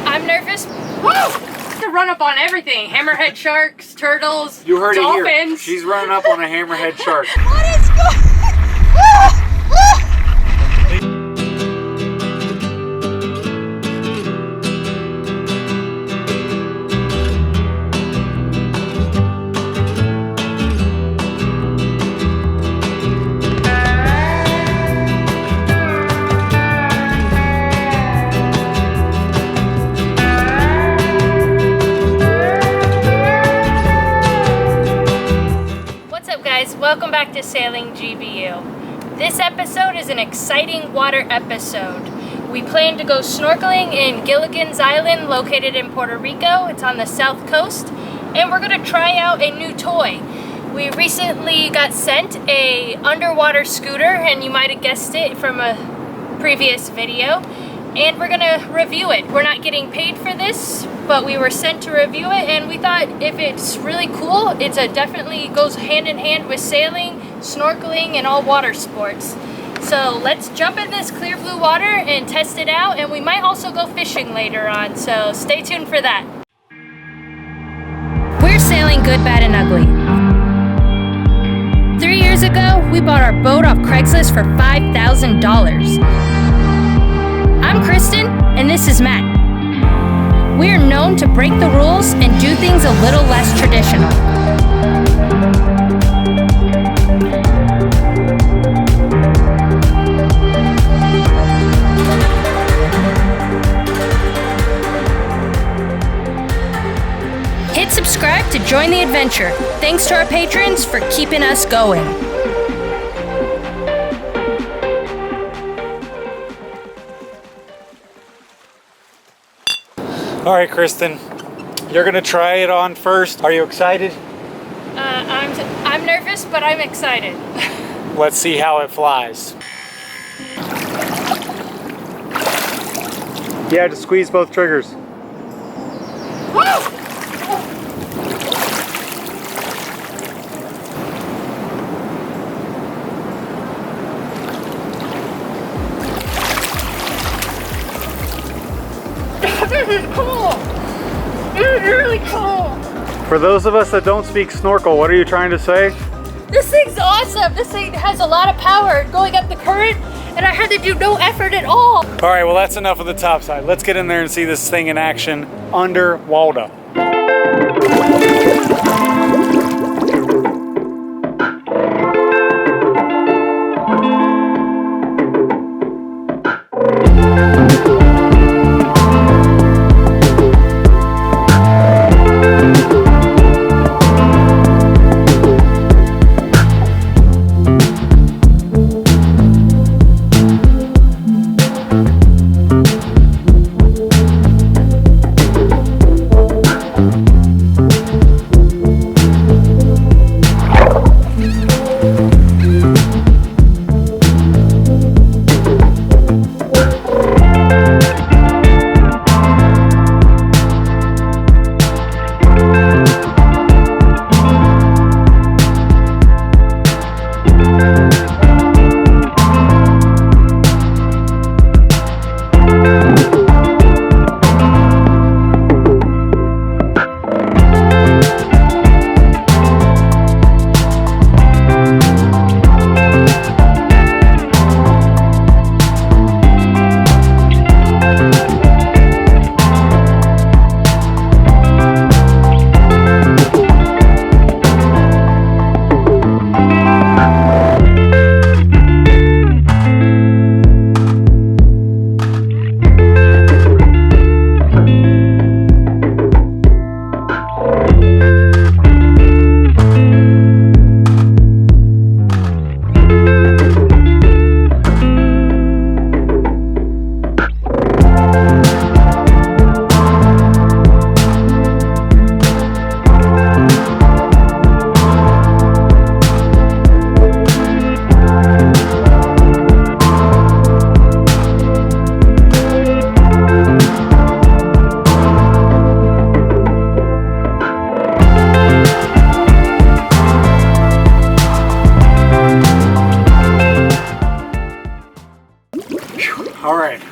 I'm nervous. Woo! To run up on everything. Hammerhead sharks, turtles, you heard dolphins. It here. She's running up on a hammerhead shark. What is going Welcome back to Sailing GBU. This episode is an exciting water episode. We plan to go snorkeling in Gilligan's Island, located in Puerto Rico. It's on the south coast, and we're going to try out a new toy. We recently got sent a underwater scooter, and you might have guessed it from a previous video, and we're going to review it. We're not getting paid for this, but we were sent to review it, and we thought if it's really cool, it's definitely goes hand in hand with sailing, snorkeling, and all water sports. So let's jump in this clear blue water and test it out, and we might also go fishing later on, so stay tuned for that. We're sailing good, bad, and ugly. 3 years ago, we bought our boat off Craigslist for $5,000. I'm Kristen, and this is Matt. We are known to break the rules and do things a little less traditional. Hit subscribe to join the adventure. Thanks to our patrons for keeping us going. All right, Kristen, you're gonna try it on first. Are you excited? I'm nervous, but I'm excited. Let's see how it flies. Yeah, just squeeze both triggers. Woo! This is cool! This is really cool! For those of us that don't speak snorkel, what are you trying to say? This thing's awesome! This thing has a lot of power going up the current, and I had to do no effort at all! All right, well that's enough of the top side. Let's get in there and see this thing in action underwater.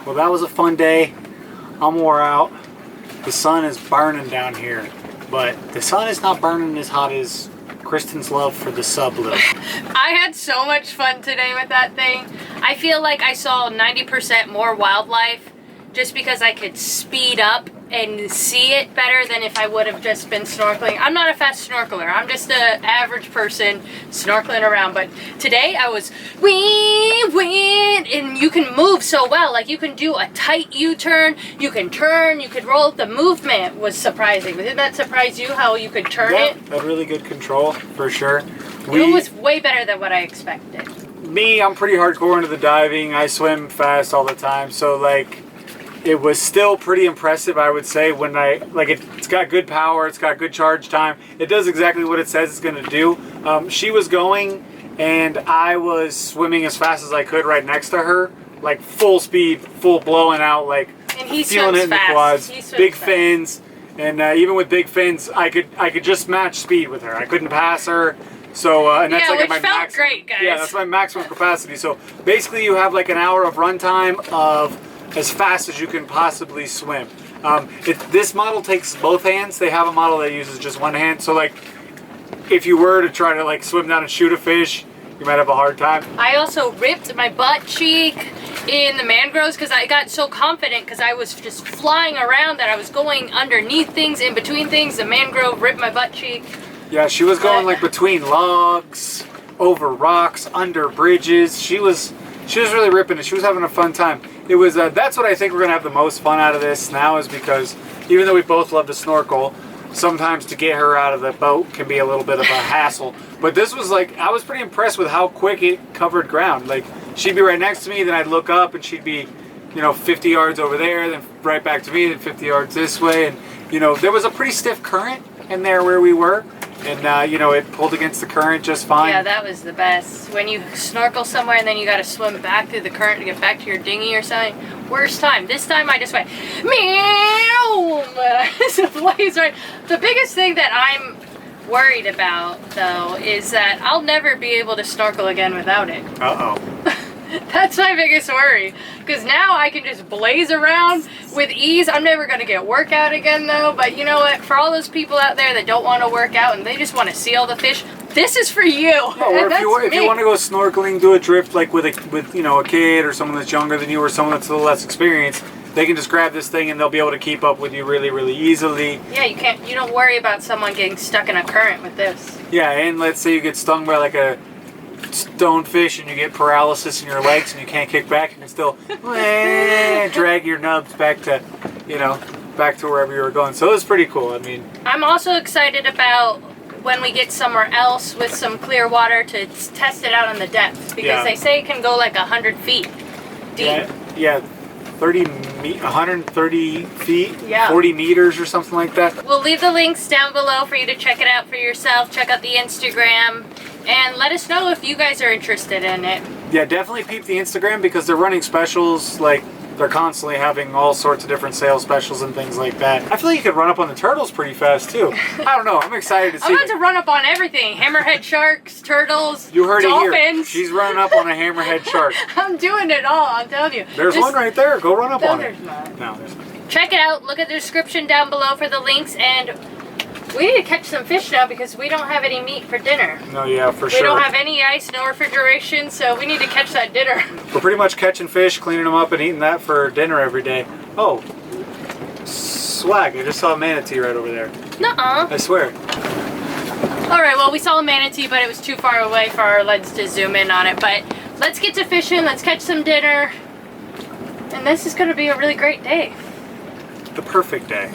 Well, that was a fun day. I'm wore out. The sun is burning down here, but the sun is not burning as hot as Kristen's love for the SUBLUE. I had so much fun today with that thing. I feel like I saw 90% more wildlife just because I could speed up and see it better than if I would have just been snorkeling. I'm not a fast snorkeler. I'm just an average person snorkeling around. But today I was and you can move so well. Like you can do a tight U-turn, you can turn, you could roll. The movement was surprising. Didn't that surprise you how you could turn it? Had really good control for sure. It was way better than what I expected. Me, I'm pretty hardcore into the diving. I swim fast all the time, so like it was still pretty impressive, I would say, when it's got good power, it's got good charge time. It does exactly what it says it's going to do. She was going, and I was swimming as fast as I could right next to her, like full speed, full blowing out, like and he feeling it in the quads, big fast. fins, and even with big fins, I could just match speed with her. I couldn't pass her. So, and that's like which my felt maximum, great, guys. Yeah, that's my maximum capacity. So basically you have like an hour of run time of as fast as you can possibly swim. This model takes both hands. They have a model that uses just one hand. So like, if you were to try to like swim down and shoot a fish, you might have a hard time. I also ripped my butt cheek in the mangroves because I got so confident because I was just flying around that I was going underneath things, in between things. The mangrove ripped my butt cheek. Yeah, she was going like between logs, over rocks, under bridges. She was really ripping it. She was having a fun time. It was that's what I think we're gonna have the most fun out of this now, is because even though we both love to snorkel, sometimes to get her out of the boat can be a little bit of a hassle. But this was like, I was pretty impressed with how quick it covered ground. Like she'd be right next to me, then I'd look up and she'd be, 50 yards over there, then right back to me, then 50 yards this way. And there was a pretty stiff current in there where we were. And, it pulled against the current just fine. Yeah, that was the best. When you snorkel somewhere and then you got to swim back through the current to get back to your dinghy or something. Worst time. This time I just went, meow! The biggest thing that I'm worried about, though, is that I'll never be able to snorkel again without it. Uh-oh. That's my biggest worry, because now I can just blaze around with ease. I'm never going to get workout again, though, but you know what? For all those people out there that don't want to work out and they just want to see all the fish, this is for you. Or if you want to go snorkeling, do a drift like with a kid or someone that's younger than you or someone that's a little less experienced, they can just grab this thing and they'll be able to keep up with you really, really easily. Yeah, you don't worry about someone getting stuck in a current with this. Yeah, and let's say you get stung by like a stonefish and you get paralysis in your legs and you can't kick back, you can still drag your nubs back to wherever you were going. So it's pretty cool. I mean, I'm also excited about when we get somewhere else with some clear water to test it out on the depth, because they say it can go like 100 feet deep. Yeah, 130 feet, 40 meters or something like that. We'll leave the links down below for you to check it out for yourself. Check out the Instagram and let us know if you guys are interested in it. Yeah, definitely peep the Instagram, because they're running specials. Like, they're constantly having all sorts of different sales specials and things like that. I feel like you could run up on the turtles pretty fast too. I don't know, I'm excited to see. I'm about to run up on everything. Hammerhead sharks, turtles, you heard dolphins. It here. She's running up on a hammerhead shark. I'm doing it all, I'm telling you. There's one right there. Go run up on it. There's not. No, there's not. Check it out. Look at the description down below for the links, and we need to catch some fish now because we don't have any meat for dinner. No, yeah, for sure. We don't have any ice, no refrigeration, so we need to catch that dinner. We're pretty much catching fish, cleaning them up, and eating that for dinner every day. Oh, swag. I just saw a manatee right over there. Nuh-uh. I swear. Alright, well, we saw a manatee, but it was too far away for our lens to zoom in on it. But let's get to fishing, let's catch some dinner, and this is going to be a really great day. The perfect day.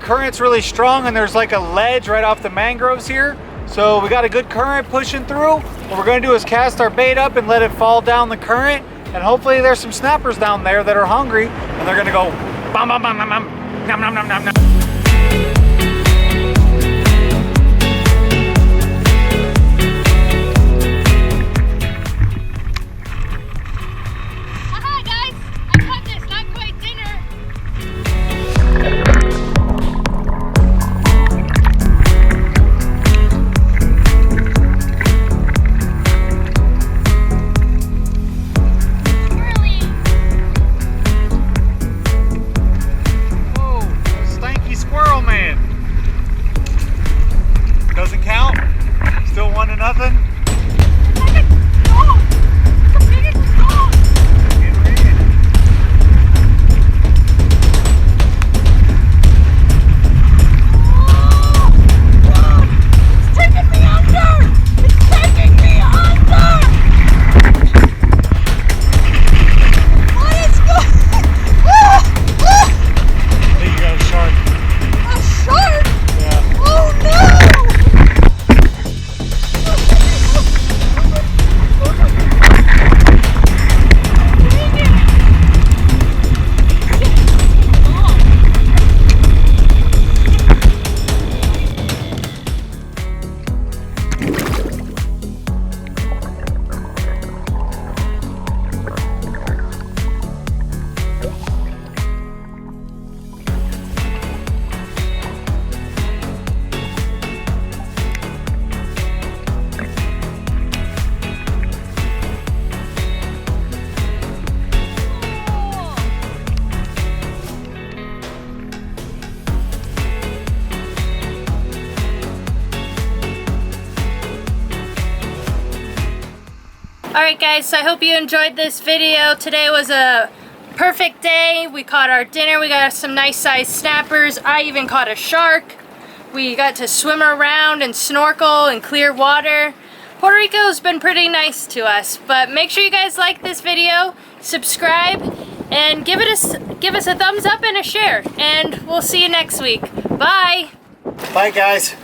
current's really strong and there's like a ledge right off the mangroves here. So we got a good current pushing through. What we're gonna do is cast our bait up and let it fall down the current. And hopefully there's some snappers down there that are hungry and they're gonna go bam, bam, bam, bam, bam, nom, nom, nom, nom, nom. Alright guys, so I hope you enjoyed this video. Today was a perfect day. We caught our dinner, we got some nice sized snappers. I even caught a shark. We got to swim around and snorkel in clear water. Puerto Rico's been pretty nice to us, but make sure you guys like this video, subscribe, and give us a thumbs up and a share. And we'll see you next week. Bye! Bye guys!